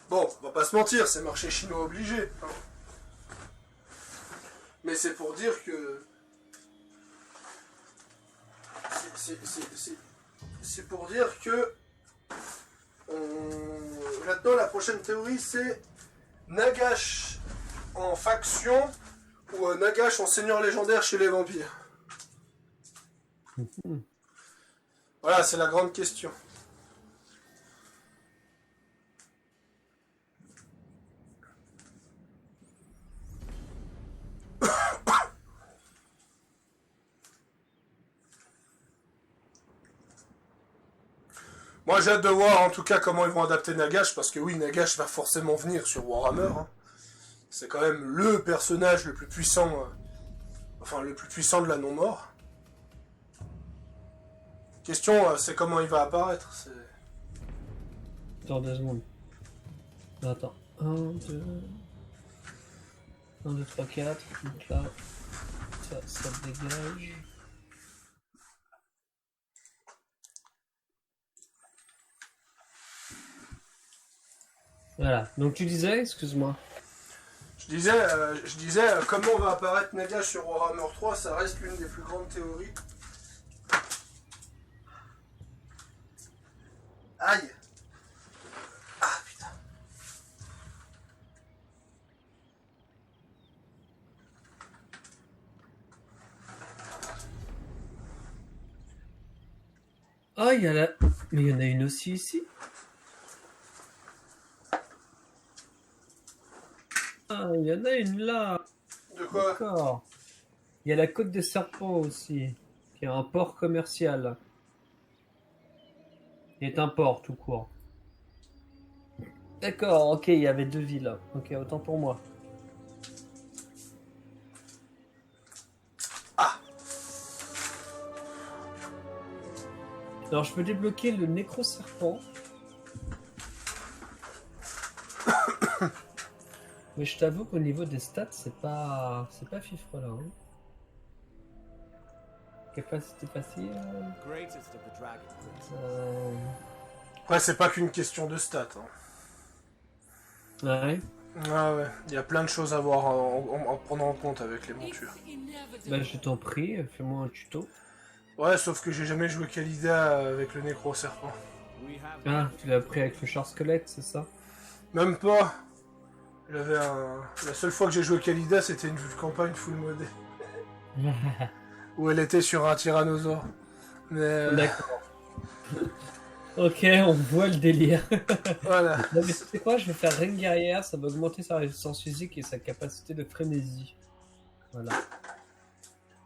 Bon, on va pas se mentir, c'est marché chinois obligé. Hein. Mais c'est pour dire que... C'est pour dire que... Maintenant, la prochaine théorie, c'est... Nagash en faction ou Nagash en seigneur légendaire chez les vampires. Voilà, c'est la grande question. Moi j'ai hâte de voir en tout cas comment ils vont adapter Nagash, parce que oui, Nagash va forcément venir sur Warhammer. Hein. C'est quand même le personnage le plus puissant, enfin le plus puissant de la non-mort. Question, c'est comment il va apparaître. Attends 2 secondes. Attends. 1, 2... 1, 2, 3, 4. Donc là, ça dégage. Voilà. Donc tu disais, excuse-moi. Je disais comment va apparaître Nagash sur Warhammer 3, ça reste l'une des plus grandes théories. Aïe. Ah putain. Ah, il y a la... Mais il y en a une aussi ici. Ah, il y en a une là. De quoi? D'accord. Il y a la côte des serpents aussi, qui est un port commercial. Il est un port tout court. D'accord, ok, il y avait 2 villes. Ok, autant pour moi. Ah. Alors je peux débloquer le nécro-serpent. Mais je t'avoue qu'au niveau des stats, c'est pas fifre là. Hein. Capacité facile. Greatest of the dragon princes. Ouais, c'est pas qu'une question de stats. Hein. Ouais. Ah ouais, il y a plein de choses à voir, en prendre en compte avec les montures. Bah je t'en prie, fais-moi un tuto. Ouais, sauf que j'ai jamais joué Kalida avec le Nécro-Serpent. We have Ah, tu l'as pris avec le char squelette, c'est ça? Même pas. J'avais un... La seule fois que j'ai joué Kalida, c'était une campagne full modée. Où elle était sur un tyrannosaure. Mais... D'accord. Ok, on voit le délire. Voilà. Non, mais tu sais quoi, je vais faire reine guerrière, ça va augmenter sa résistance physique et sa capacité de frénésie. Voilà.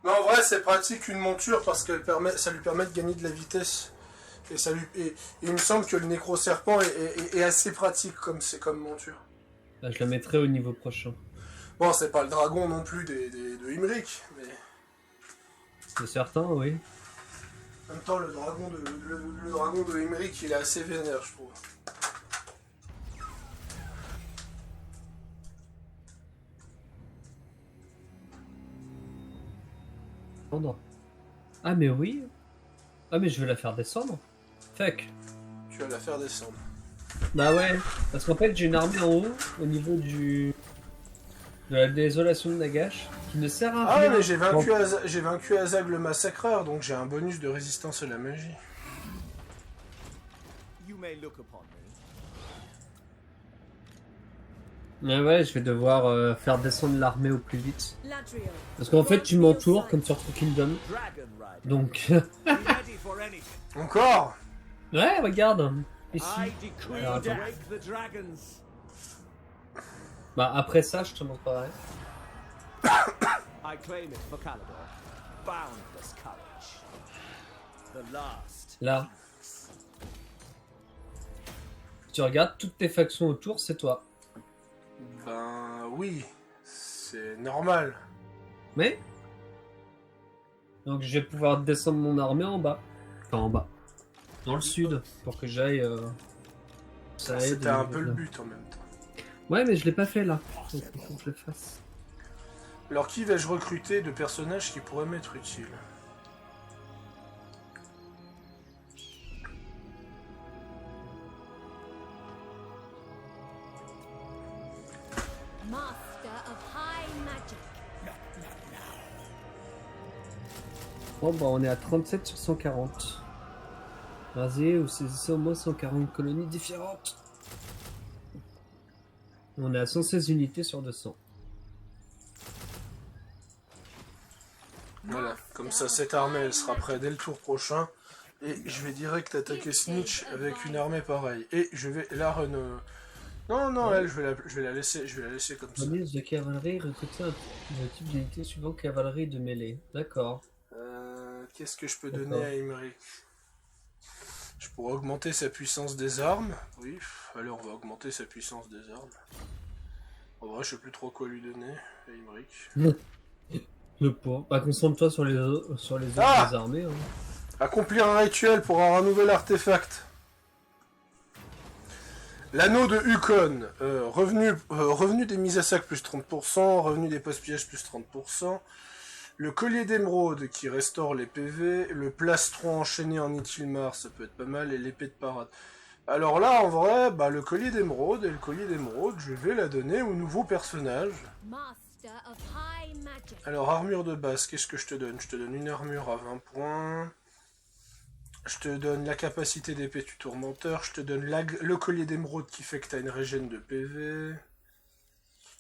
Mais en vrai, c'est pratique une monture parce que ça lui permet de gagner de la vitesse. Et, il me semble que le Nécro-Serpent est assez pratique comme monture. Là, je la mettrai au niveau prochain. Bon, c'est pas le dragon non plus de Imric, mais C'est certain, oui. en même temps, le dragon de Imric, il est assez vénère, je trouve. Descendre. Ah, mais oui. Ah, mais je vais la faire descendre. Fuck. Tu vas la faire descendre. Bah ouais. Parce qu'en fait, j'ai une armée en haut, au niveau de la désolation de Nagash, qui ne sert à Ah rien. ouais, mais j'ai Bon. vaincu Azag le Massacreur, donc j'ai un bonus de résistance à la magie. you may look upon me. Mais ouais, je vais devoir faire descendre l'armée au plus vite. Ladriel. Parce qu'en fait, tu m'entoures comme sur True Kingdom. Dragon Rider. Donc, Be ready for anything. Encore? ouais, regarde. Ici. I decree Alors, to attends. wake the dragons. Bah, après ça, je te montrerai. I claim it for Calador. Boundless courage. The last. Là. Tu regardes toutes tes factions autour, c'est toi. Ben oui, c'est normal. Mais donc je vais pouvoir descendre mon armée en bas. Enfin en bas. Dans le sud. Pour que j'aille... ça aide C'était au un niveau peu de- le but en même temps. Ouais, mais je l'ai pas fait là. Donc il faut que je le fasse. Alors qui vais-je recruter de personnages qui pourraient m'être utiles? Master of High Magic. Bon bah on est à 37 sur 140. Rasez ou saisissez au moins 140 colonies différentes. On est à 116 unités sur 200. Voilà, comme ça cette armée elle sera prête dès le tour prochain. Et je vais direct attaquer Snitch avec une armée pareille. Et je vais la Non, elle, je vais la laisser comme ça. Bonus de cavalerie, recruter un type d'unité suivant cavalerie de mêlée. D'accord. Qu'est-ce que je peux D'accord. donner à Imric? Je pourrais augmenter sa puissance des armes. Oui, allez, on va augmenter sa puissance des armes. En vrai, je sais plus trop quoi lui donner à Imric. Le poids. Bah concentre-toi sur les autres Ah des armées. Hein. Accomplir un rituel pour avoir un nouvel artefact. L'anneau de Ukon. Revenu des mises à sac plus 30%. Revenu des post-pièges plus 30%. Le collier d'émeraude qui restaure les PV. Le plastron enchaîné en Itilmar, ça peut être pas mal. Et l'épée de parade. Alors là, en vrai, bah, le collier d'émeraude. Et le collier d'émeraude, je vais la donner au nouveau personnage. Master of High Magic. Alors, armure de base, qu'est-ce que je te donne? Je te donne une armure à 20 points. Je te donne la capacité d'épée du tourmenteur. Je te donne le collier d'émeraude qui fait que tu as une régène de PV.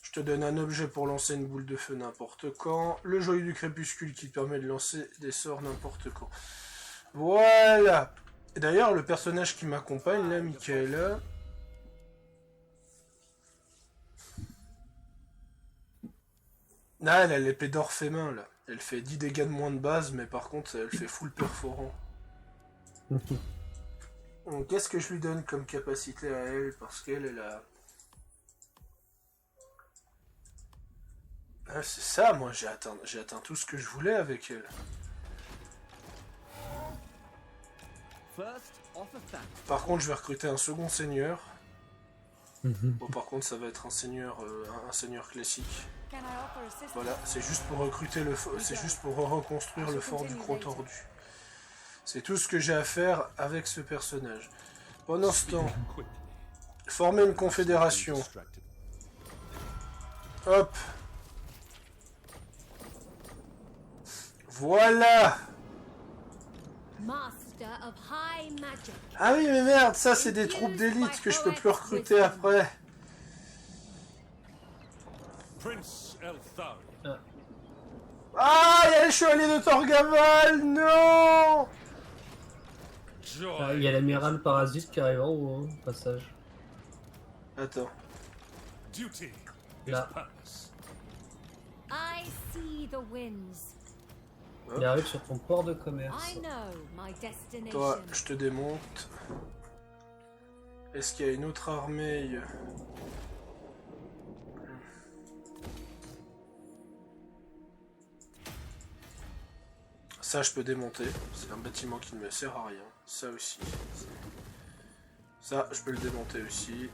Je te donne un objet pour lancer une boule de feu n'importe quand. Le joyau du crépuscule qui te permet de lancer des sorts n'importe quand. Voilà. Et d'ailleurs, le personnage qui m'accompagne, là, Michaela... Ah, elle a l'épée d'Orphée main, là. Elle fait 10 dégâts de moins de base, mais par contre, elle fait full perforant. Donc, qu'est-ce que je lui donne comme capacité à elle? Parce qu'elle, elle a... Ah, c'est ça, moi, j'ai atteint tout ce que je voulais avec elle. First, offer thanks. Par contre, je vais recruter un second seigneur. Bon, par contre, ça va être un seigneur classique. Can I offer assistance? Voilà, c'est juste pour recruter c'est juste pour reconstruire le fort du Croc Tordu. C'est tout ce que j'ai à faire avec ce personnage. Pendant ce temps, Quickly. former une confédération. Distracted. Hop. Voilà. Master of high magic. Ah oui, mais merde, ça c'est des troupes d'élite que je peux plus recruter après. Prince Eltharion. Ah, il y a les chevaliers de Torgaval, non! Joy. Il y a l'amiral parasite qui arrive en haut, hein, au passage. Attends. Duty is Là. purpose. I see the winds. Il arrive sur ton port de commerce. I know my destination. Toi, je te démonte. Est-ce qu'il y a une autre armée? Ça, je peux démonter. C'est un bâtiment qui ne me sert à rien. Ça aussi. Ça, je peux le démonter aussi.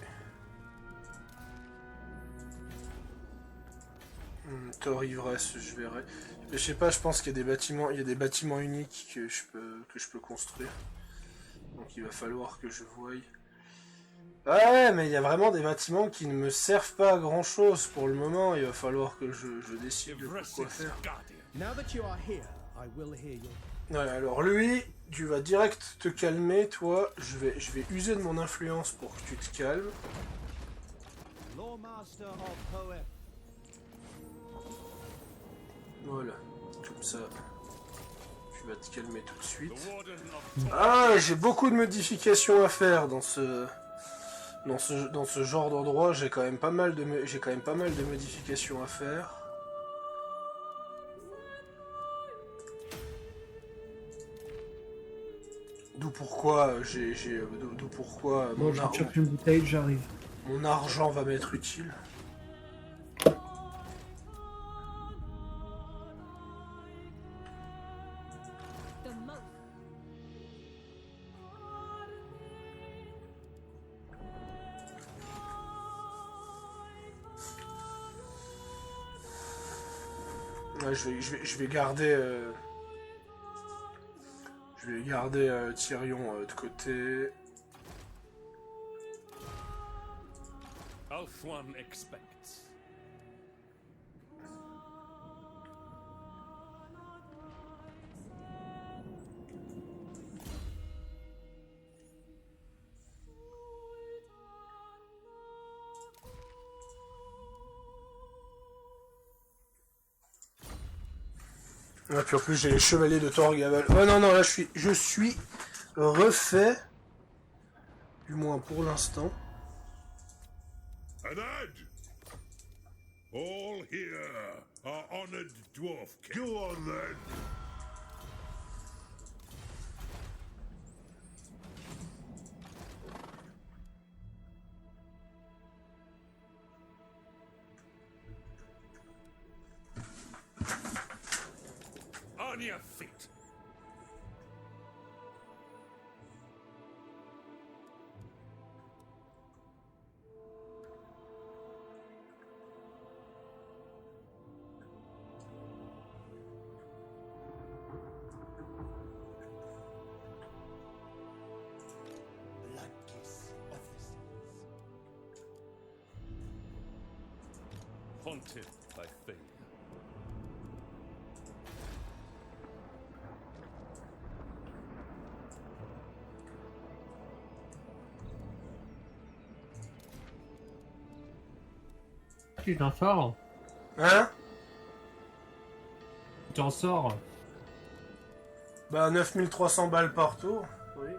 Thor ivresse, je verrai. Mais je sais pas, je pense qu'il y a des bâtiments uniques que je peux construire. Donc il va falloir que je voie. Ouais, mais il y a vraiment des bâtiments qui ne me servent pas à grand chose pour le moment. Il va falloir que je décide de quoi Ivresis faire. Guardian. Now that you are here, I will hear your. Ouais, alors lui, tu vas direct te calmer, toi. Je vais user de mon influence pour que tu te calmes. Lore Master of Poem. Voilà, comme ça, tu vas te calmer tout de suite. The Warden of Ah, j'ai beaucoup de modifications à faire dans ce genre d'endroit. J'ai quand même pas mal de modifications à faire. D'où pourquoi Bon, je cherche une bouteille, j'arrive. mon argent va m'être utile. The most. Ouais, je vais garder Tyrion de côté. Ulthuan expects. Ouais, puis en plus j'ai les chevaliers de Torgaval. Oh non non, là je suis refait, du moins pour l'instant. Anad! All here are honored dwarf. Go on then. On your feet. Blood kiss of the seas. Haunted by failure. Tu t'en sors? Hein? Tu t'en sors? Bah 9300 balles par tour. Oui.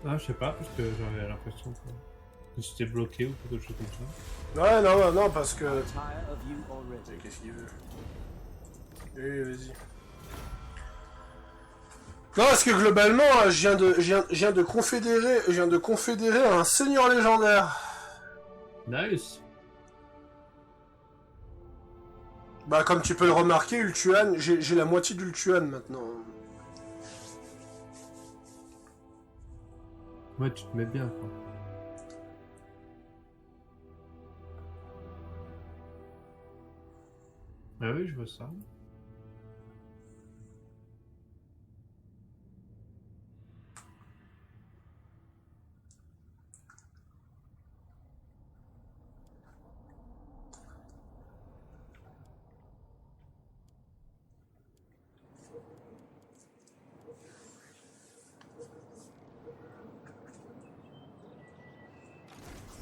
Ah, je sais pas, parce que j'avais l'impression que c'était bloqué ou quelque chose comme ça. Ouais, non, non, parce que... Tire of you already. Qu'est-ce qu'il veut? Oui, vas-y. Non, parce que globalement, je viens de confédérer un seigneur légendaire. Nice. Bah, comme tu peux le remarquer, Ultuan, j'ai la moitié d'Ultuan maintenant. Ouais, tu te mets bien, quoi. Ah oui, je vois ça.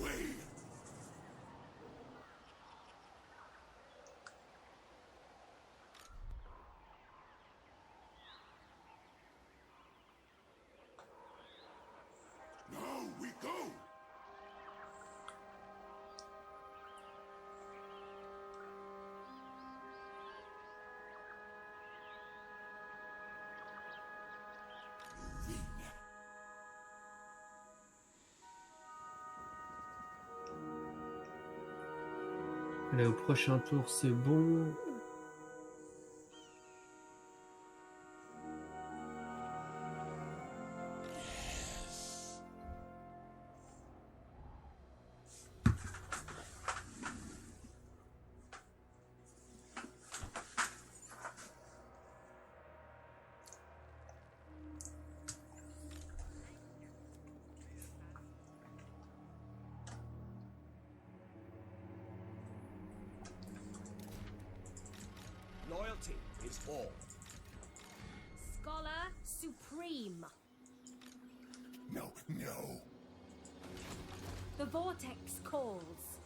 way. Now we go. Moving. Allez, au prochain tour, c'est bon. Loyalty is all. Scholar supreme. No, no. The vortex calls.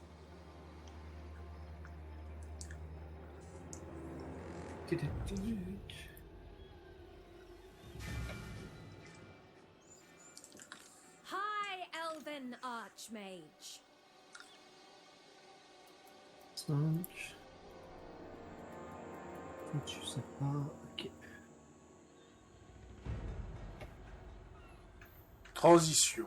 High elven archmage. 5. Tu sais pas. Ok. Transition.